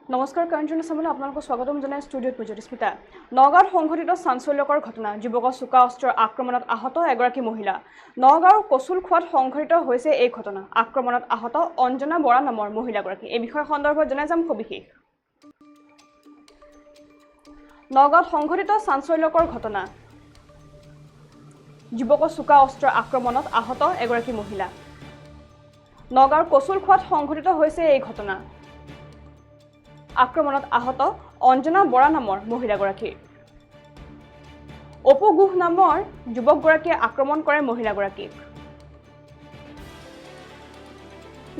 নমস্কাৰ কাঞ্চন চামলৈ আপোনালোকক স্বাগতম জনাই ষ্টুডিঅ'ত মই জ্যোতিস্মিতা নগাঁৱত সংঘটিত চাঞ্চল্যকৰ ঘটনা যুৱকৰ চোকা অস্ত্ৰৰ আক্ৰমণত আহত এগৰাকী মহিলা নগাঁৱৰ কচুলখোৱাত সংঘটিত হৈছে এই ঘটনা আক্ৰমণত আহত অঞ্জনা বৰা নামৰ মহিলাগৰাকী এই বিষয় সন্দৰ্ভত জনাই যাম সবিশেষ নগাঁৱত সংঘটিত চাঞ্চল্যকৰ ঘটনা যুৱকৰ চোকা অস্ত্ৰৰ আক্ৰমণত আহত এগৰাকী মহিলা নগাঁৱৰ কচুলখোৱাত সংঘটিত হৈছে এই ঘটনা আক্ৰমণত আহত অঞ্জনা বৰা নামৰ মহিলাগৰাকী অপু গুহ নামৰ যুৱকগৰাকীয়ে আক্ৰমণ কৰে মহিলাগৰাকীক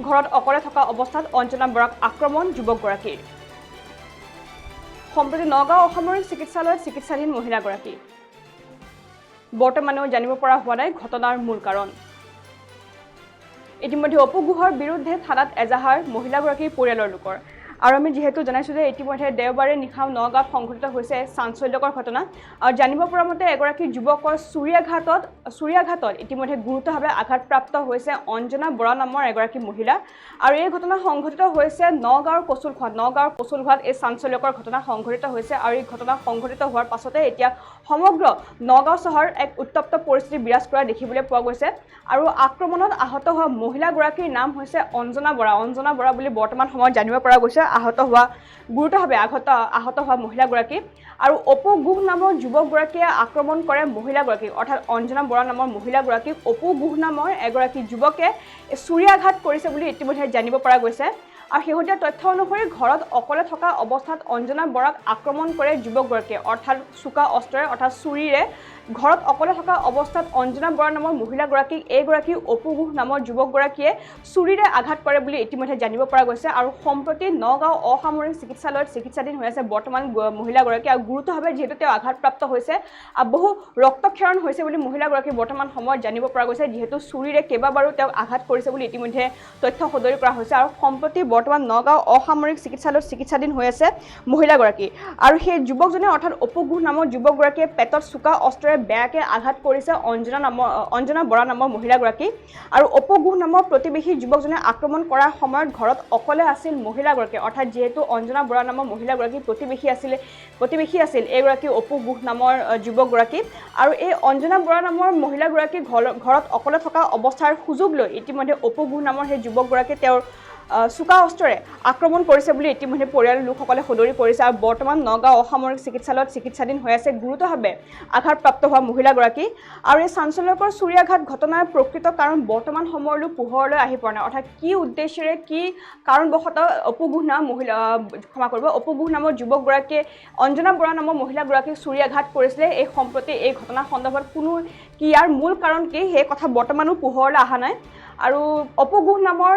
ঘৰত অকলে থকা অৱস্থাত অঞ্জনা বৰাক আক্ৰমণ যুৱকগৰাকীৰ সম্প্ৰতি নগাঁও অসামৰিক চিকিৎসালয়ত চিকিৎসাধীন মহিলাগৰাকী বৰ্তমানেও জানিব পৰা হোৱা নাই ঘটনাৰ মূল কাৰণ ইতিমধ্যে অপু গুহৰ বিৰুদ্ধে থানাত এজাহাৰ মহিলাগৰাকীৰ পৰিয়ালৰ লোকৰ আৰু আমি যেহেতু জানাইছো যে ইতিমধ্যে দেওবাৰে নিশাও নগাঁৱত সংঘটিত হৈছে চাঞ্চল্যকৰ ঘটনা আৰু জানিব পৰা মতে এগৰাকী যুৱকৰ চুৰিয়াঘাটত ইতিমধ্যে গুৰুতৰভাৱে আঘাতপ্ৰাপ্ত হৈছে অঞ্জনা বৰা নামৰ এগৰাকী মহিলা আৰু এই ঘটনা সংঘটিত হৈছে নগাঁৱৰ কচুলখোৱাত এই চাঞ্চল্যকৰ ঘটনা সংঘটিত হৈছে আৰু এই ঘটনা সংঘটিত হোৱাৰ পাছতে এতিয়া সমগ্ৰ নগাঁও চহৰ এক উত্তপ্ত পৰিস্থিতি বিৰাজ কৰা দেখিবলৈ পোৱা গৈছে আৰু আক্ৰমণত আহত হোৱা মহিলাগৰাকীৰ নাম হৈছে অঞ্জনা বৰা বুলি বৰ্তমান সময়ত জানিব পৰা গৈছে গুৰুতৰভাৱে আহত হোৱা মহিলাগৰাকী আৰু অপু গুহ নামৰ যুৱকগৰাকীয়ে আক্ৰমণ কৰে মহিলাগৰাকীক অৰ্থাৎ অঞ্জনা বৰা নামৰ মহিলাগৰাকীক অপু গুহ নামৰ এগৰাকী যুৱকে চুৰিয়াঘাত কৰিছে বুলি ইতিমধ্যে জানিব পৰা গৈছে আৰু শেহতীয়া তথ্য অনুসৰি ঘৰত অকলে থকা অৱস্থাত অঞ্জনা বৰাক আক্ৰমণ কৰে যুৱকগৰাকীয়ে অৰ্থাৎ চোকা অস্ত্ৰেৰে অৰ্থাৎ চুৰিৰে ঘৰত অকলে থকা অৱস্থাত অঞ্জনা বৰা নামৰ মহিলাগৰাকীক এইগৰাকী অপু গুহ নামৰ যুৱকগৰাকীয়ে চুৰিৰে আঘাত কৰে বুলি ইতিমধ্যে জানিব পৰা গৈছে আৰু সম্প্ৰতি নগাঁও অসামৰিক চিকিৎসালয়ত চিকিৎসাধীন হৈ আছে বৰ্তমান মহিলাগৰাকী আৰু গুৰুতৰভাৱে যিহেতু তেওঁ আঘাতপ্ৰাপ্ত হৈছে আৰু বহু ৰক্তক্ষৰণ হৈছে বুলি মহিলাগৰাকী বৰ্তমান সময়ত জানিব পৰা গৈছে যিহেতু চুৰিৰে কেইবাবাৰো তেওঁক আঘাত কৰিছে বুলি ইতিমধ্যে তথ্য সদৰি কৰা হৈছে আৰু সম্প্ৰতি বৰ্তমান নগাঁও অসামৰিক চিকিৎসালয়ত চিকিৎসাধীন হৈ আছে মহিলাগৰাকী আৰু সেই যুৱকজনে অৰ্থাৎ অপু গুহ নামৰ যুৱকগৰাকীয়ে পেটত চোকা অস্ত্ৰেৰে বেয়াকৈ আঘাত কৰিছে অঞ্জনা বৰা নামৰ মহিলাগৰাকী আৰু অপু গুহ নামৰ প্ৰতিবেশী যুৱকজনে আক্ৰমণ কৰাৰ সময়ত ঘৰত অকলে আছিল মহিলাগৰাকী অৰ্থাৎ যিহেতু অঞ্জনা বৰা নামৰ মহিলাগৰাকী প্ৰতিবেশী আছিল এইগৰাকী অপু গুহ নামৰ যুৱকগৰাকী আৰু এই অঞ্জনা বৰা নামৰ মহিলাগৰাকী ঘৰত অকলে থকা অৱস্থাৰ সুযোগ লৈ ইতিমধ্যে অপু গুহ নামৰ সেই যুৱকগৰাকীয়ে তেওঁৰ চোকা অস্ত্ৰেৰে আক্ৰমণ কৰিছে বুলি ইতিমধ্যে পৰিয়ালৰ লোকসকলে সদৰি কৰিছে আৰু বৰ্তমান নগাঁও অসামৰিক চিকিৎসালয়ত চিকিৎসাধীন হৈ আছে গুৰুতৰভাৱে আঘাতপ্ৰাপ্ত হোৱা মহিলাগৰাকী আৰু এই চাঞ্চল্যকৰ চুৰিয়াঘাত ঘটনাৰ প্ৰকৃত কাৰণ বৰ্তমান সময়লৈ পোহৰলৈ আহি পৰা নাই অৰ্থাৎ কি উদ্দেশ্যেৰে কি কাৰণবশতঃ অপু গুহ নামৰ যুৱকগৰাকীয়ে অঞ্জনা বৰা নামৰ মহিলাগৰাকীক চুৰিয়াঘাত কৰিছিলে এই সম্প্ৰতি এই ঘটনাৰ সন্দৰ্ভত কোনো কি ইয়াৰ মূল কাৰণ কি সেই কথা বৰ্তমানো পোহৰলৈ অহা নাই আৰু অপু গুহ নামৰ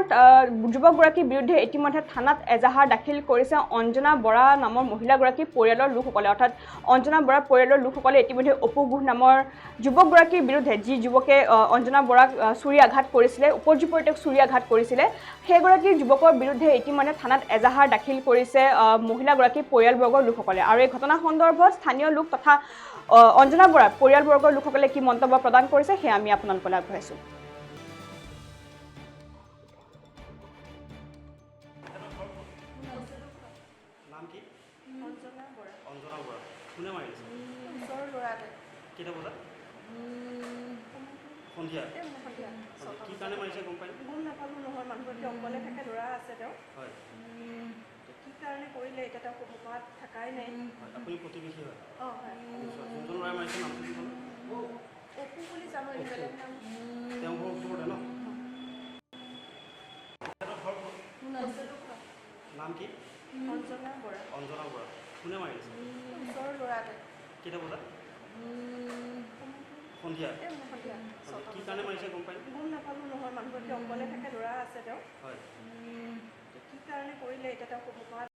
যুৱকগৰাকীৰ বিৰুদ্ধে ইতিমধ্যে থানাত এজাহাৰ দাখিল কৰিছে অঞ্জনা বৰা নামৰ মহিলাগৰাকীৰ পৰিয়ালৰ লোকসকলে অৰ্থাৎ অঞ্জনা বৰা পৰিয়ালৰ লোকসকলে ইতিমধ্যে অপু গুহ নামৰ যুৱকগৰাকীৰ বিৰুদ্ধে যি যুৱকে অঞ্জনা বৰাক চুৰিয়াঘাত কৰিছিলে উপৰ্যুপৰি তেওঁক চুৰিয়াঘাত কৰিছিলে সেইগৰাকী যুৱকৰ বিৰুদ্ধে ইতিমধ্যে থানাত এজাহাৰ দাখিল কৰিছে মহিলাগৰাকীৰ পৰিয়ালবৰ্গৰ লোকসকলে আৰু এই ঘটনা সন্দৰ্ভত স্থানীয় লোক তথা অঞ্জনা বৰাৰ পৰিয়ালবৰ্গৰ লোকসকলে কি মন্তব্য প্ৰদান কৰিছে সেয়া আমি আপোনালোকলৈ আগবঢ়াইছোঁ অঞ্জনা বৰা কোনে মাৰিছে ওচৰৰ ল'ৰাটোৱে কেইটা বজাত সন্ধিয়া কি কাৰণে মাৰিছে গম পাই গম নাপালোঁ নহয় মানুহগৰাকী অকলে থাকে ল'ৰা আছে তেওঁ হয় কি কাৰণে কৰিলে এতিয়া তেওঁ ক'ৰবাত থাকাই নাই আপুনি প্ৰতিবেশী হয় অঁ হয় যোনজন ল'ৰাই মাৰিছে নামটো কি ক'লে অপু বুলি জানো এই বেলেগ নাম তেওঁ ঘৰ ওচৰতে ন নাম কি অঞ্জনা বৰা কোনে মাৰিছে ওচৰৰ ল'ৰাটোৱে কেইটা বজাত সন্ধিয়া কি কাৰণে মাৰিছে গম পাই গম নাপালোঁ নহয় মানুহগৰাকী অকলে থাকে ল'ৰা আছে তেওঁ হয় কি কাৰণে কৰিলে এতিয়া তেওঁ ক'ৰবাত